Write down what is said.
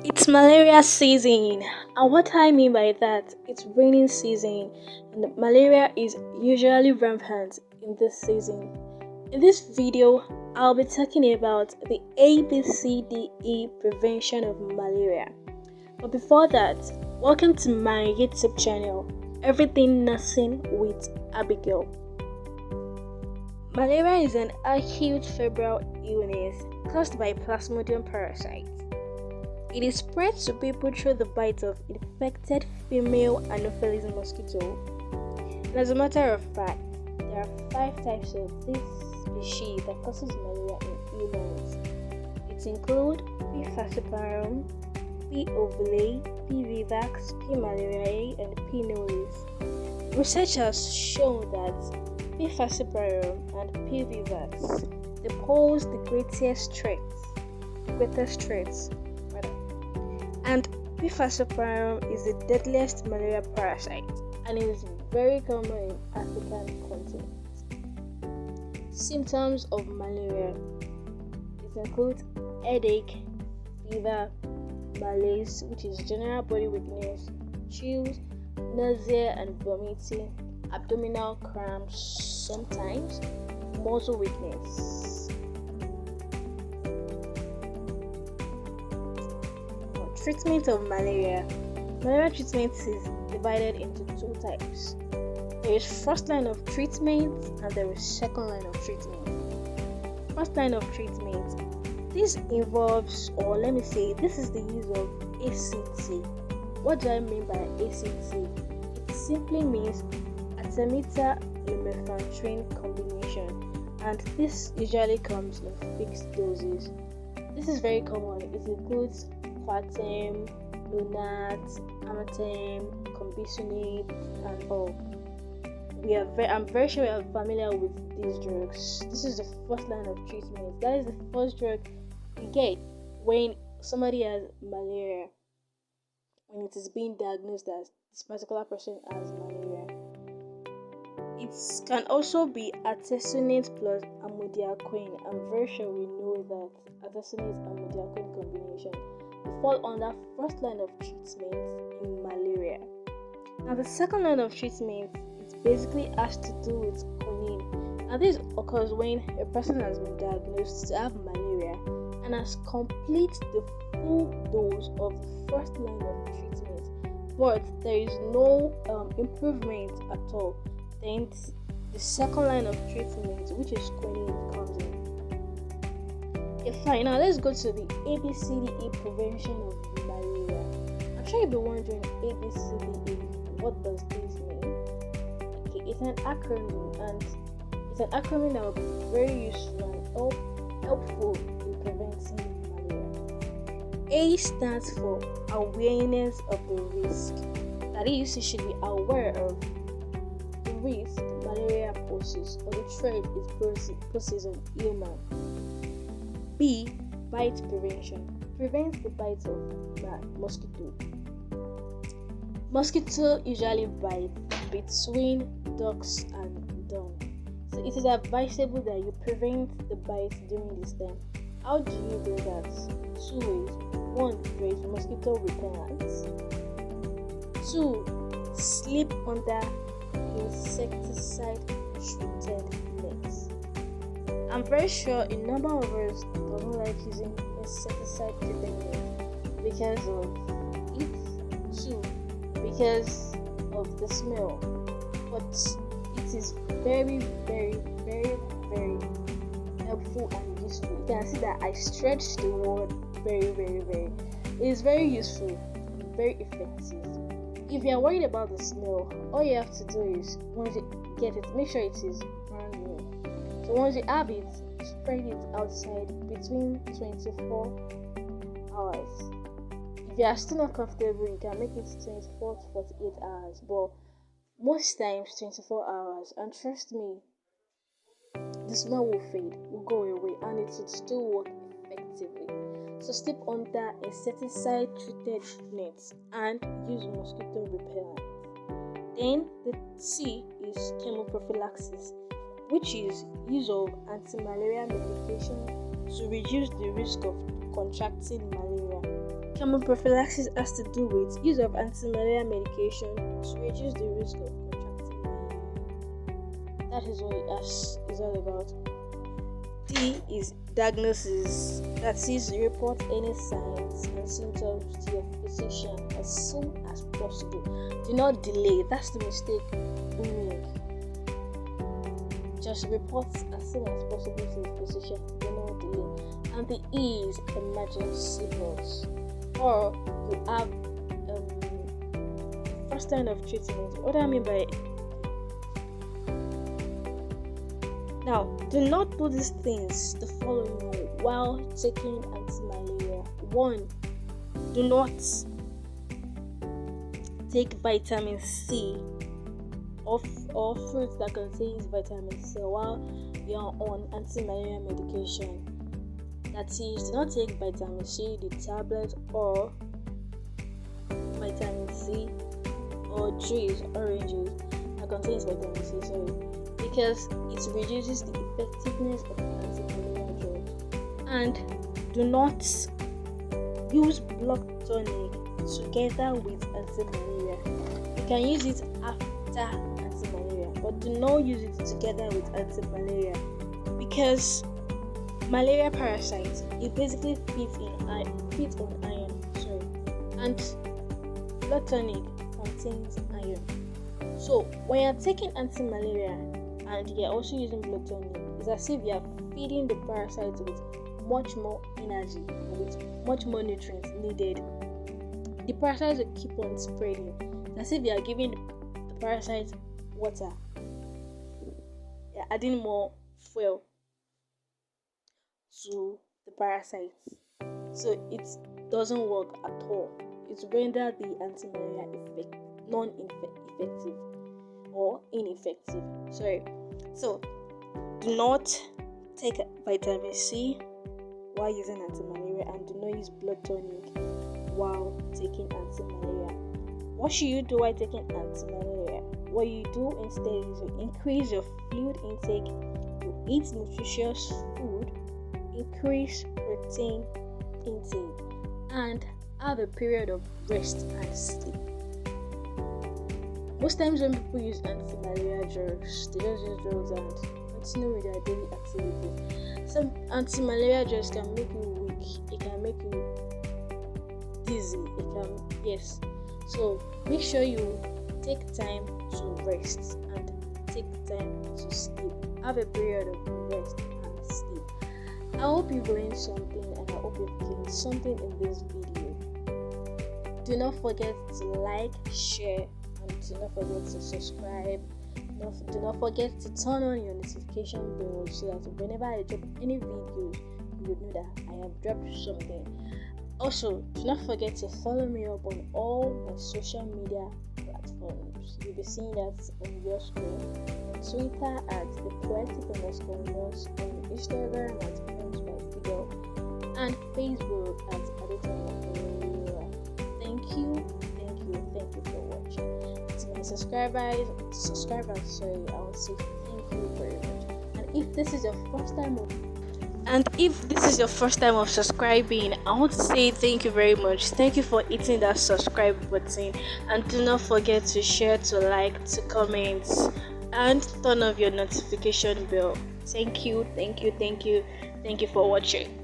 It's malaria season, and what I mean by that, it's raining season, and malaria is usually rampant in this season. In this video, I'll be talking about the ABCDE prevention of malaria. But before that, welcome to my YouTube channel, Everything Nursing with Abigail. Malaria is an acute febrile illness caused by Plasmodium parasites. It is spread to people through the bite of infected female Anopheles mosquito. And as a matter of fact, there are 5 types of this species that causes malaria in humans. It include P. falciparum, P. ovale, P. vivax, P. malariae, and P. nullis. Research has shown that P. falciparum and P. vivax they pose the greatest threats. And P. falciparum is the deadliest malaria parasite and it is very common in African continent. Symptoms of malaria include headache, fever, malaise, which is general body weakness, chills, nausea and vomiting, abdominal cramps, sometimes muscle weakness. Treatment of malaria. Malaria treatment is divided into 2 types. There is first line of treatment and there is second line of treatment. First line of treatment. This involves, or let me say, this is the use of ACT. What do I mean by ACT? It simply means artemether lumefantrine combination, and this usually comes in fixed doses. This is very common. It includes Coartem, Lunat, Amatem, Combisonate, and all. I'm very sure we are familiar with these drugs. This is the first line of treatment. That is the first drug we get when somebody has malaria, when it is being diagnosed that this particular person has malaria. It can also be artesunate plus amodiaquine. I'm very sure we know that artesunate and amodiaquine combination fall under first line of treatment in malaria. Now the second line of treatment it basically has to do with quinine. Now this occurs when a person has been diagnosed to have malaria and has completed the full dose of the first line of treatment, but there is no improvement at all. Then the second line of treatment, which is quinine, comes in. Okay, fine. Now let's go to the ABCDE prevention of malaria. I'm sure you'll be wondering, ABCDE, what does this mean? Okay, it's an acronym, and it's an acronym that will be very useful and helpful in preventing malaria. A stands for awareness of the risk. That is, you should be aware of the risk malaria poses or the threat it poses on human. B. Bite prevention. Prevents the bite of mosquito. Mosquito usually bite between dusk and dawn. So it is advisable that you prevent the bite during this time. How do you do that? 2 ways. 1. There is mosquito repellent. 2. Sleep under insecticide treated nets. I'm very sure a number of us don't like using insecticide treated nets because of it, too, because of the smell. But it is very, very, very, very helpful and useful. You can see that I stretched the word very, very, very. It is very useful and very effective. If you are worried about the smell, all you have to do is, once you get it, make sure it is brand new. So once you have it, spread it outside between 24 hours. If you are still not comfortable, you can make it 24 to 48 hours. But most times 24 hours. And trust me, the smell will fade, will go away, and it will still work effectively. So sleep under insecticide treated nets and use mosquito repellent. Then the C is chemoprophylaxis, which is use of anti-malaria medication to reduce the risk of contracting malaria. Common prophylaxis has to do with use of anti-malaria medication to reduce the risk of contracting malaria. That is what it is all about. D is diagnosis. That is, report any signs and symptoms to your physician as soon as possible. Do not delay. That's the mistake we make. Just report as soon as possible to your physician. Do not delay. And the E is emergency calls. Or you have first line of treatment. What do I mean by it? Now, do not do these things the following while taking anti-malaria. 1. Do not take vitamin C or fruits that contains vitamin C while you are on anti-malaria medication. That is, do not take vitamin C, the tablet, or vitamin C, or juice, oranges that contains vitamin C, because it reduces the effectiveness of anti-malaria drugs. And do not use blood tonic together with anti-malaria. You can use it after anti-malaria, but do not use it together with anti-malaria, because malaria parasites, it basically feeds on iron, and blood tonic contains iron. So when you're taking anti-malaria and you're also using blood tonic, it's as if you're feeding the parasites with much more energy, with much more nutrients needed. The parasites will keep on spreading. It's as if you're giving the parasites water. You're adding more fuel to the parasites, so it doesn't work at all. It renders the anti-malaria non-effective or ineffective. So do not take vitamin C while using anti-malaria, and do not use blood tonic while taking anti-malaria. What should you do while taking anti-malaria? What you do instead is you increase your fluid intake, you eat nutritious food, increase protein intake, and have a period of rest and sleep. Most times when people use anti-malaria drugs, they just use drugs and continue with their daily activities. Some anti-malaria drugs can make you weak, it can make you dizzy, so make sure you take time to rest and take time to sleep. Have a period of rest and sleep. I hope you've learned something, and I hope you've gained something in this video. Do not forget to like, share, and do not forget to subscribe. Do not forget to turn on your notification bell so that whenever I drop any video, you would know that I have dropped something. Also, do not forget to follow me up on all my social media platforms. You'll be seeing that on your screen. On Twitter at the poetic_nurse, on Instagram at friends_by_figure, and Facebook at Adetomo. Thank you for watching. To my subscribers, I want to say thank you very much. And if this is your first time of subscribing, I want to say thank you very much. Thank you for hitting that subscribe button, and do not forget to share, to like, to comment, and turn off your notification bell. Thank you for watching.